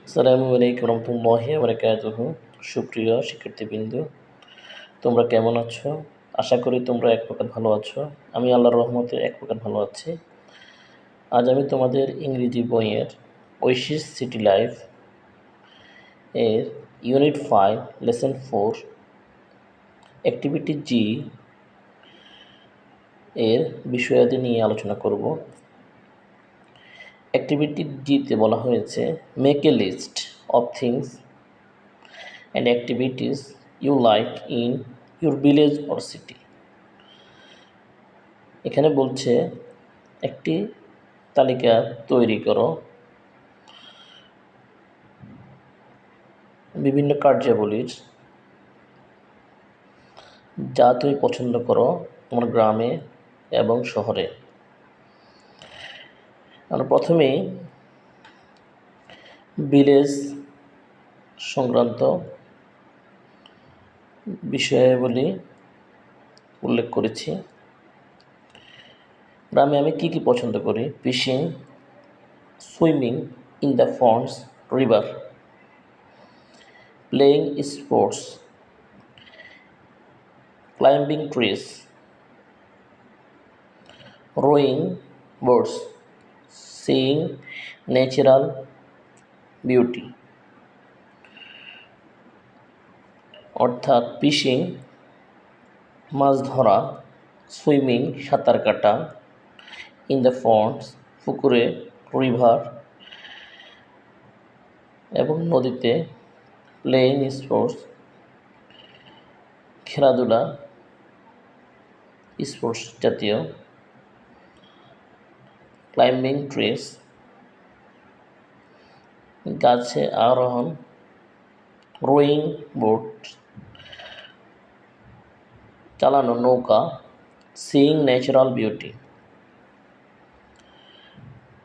আসসালামু আলাইকুম রহমতুল্লাহি ওয়া বারাকাতুহু। সুপ্রিয় শিক্ষার্থীবৃন্দ, তোমরা কেমন আছো? আশা করি তোমরা এক প্রকার ভালো আছো। আমি আল্লাহর রহমতে এক প্রকার ভালো আছি। আজ আমি তোমাদের ইংরেজি বইয়ের ঐশিস সিটি লাইফ এর ইউনিট 5 লেসন 4 অ্যাক্টিভিটি জি এর বিষয়াদি নিয়ে আলোচনা করব। অ্যাক্টিভিটি জিতে বলা হয়েছে make a list of things and activities you like in your village or city। এখানে বলছে একটি তালিকা তৈরি করো বিভিন্ন কার্যাবলীর যা তুমি পছন্দ করো তোমার গ্রামে এবং শহরে। আমরা প্রথমেই ভিলেজ সংক্রান্ত বিষয়াবলী উল্লেখ করেছি। গ্রামে আমি কি পছন্দ করি? Fishing, swimming in the ponds, river, playing sports, climbing trees, rowing boats, seeing natural beauty। অর্থাৎ ফিশিং মাছ ধরা, সুইমিং সাঁতার কাটা, ইন দ্য পন্ডস পুকুরে, রিভার এবং নদীতে, প্লেইং স্পোর্টস খেলাধুলা স্পোর্টস জাতীয়, ক্লাইম্বিং ট্রিস গাছে আরোহণ, রোয়িং বোট চালানো নৌকা, সিইং ন্যাচারাল বিউটি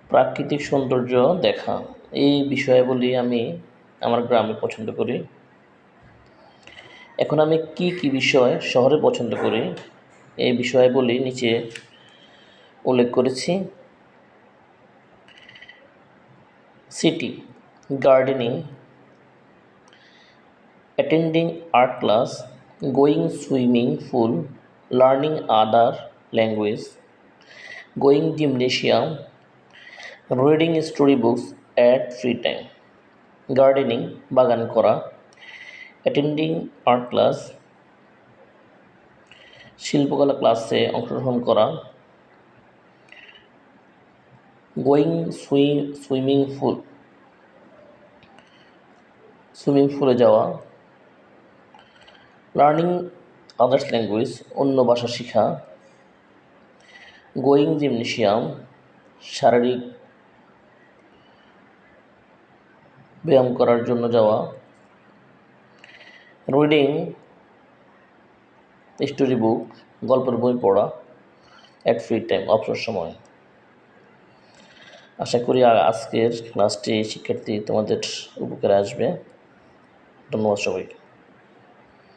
প্রাকৃতিক সৌন্দর্য দেখা। এই বিষয়াবলী আমি আমার গ্রামে পছন্দ করি। এখন আমি কি বিষয় শহরে পছন্দ করি এই বিষয়াবলী নিচে উল্লেখ করেছি। City, gardening, attending art class, going swimming pool, learning other language, going gymnasium, reading storybooks at free time। Gardening বাগান করা, অ্যাটেন্ডিং আর্ট ক্লাস শিল্পকলা ক্লাসে অংশগ্রহণ করা, গোয়িং সুইমিং পুলে যাওয়া, লার্নিং আদার্স ল্যাঙ্গুয়েজ অন্য ভাষা শেখা, গোয়িং জিমনেশিয়াম শারীরিক ব্যায়াম করার জন্য যাওয়া, রিডিং স্টোরি বুক গল্পের বই পড়া অ্যাট ফ্রি টাইম অবসর সময়। আশা করি আজকের ক্লাসটি শিক্ষার্থী তোমাদের উপকারে আসবে। ধন্যবাদ সবাইকে।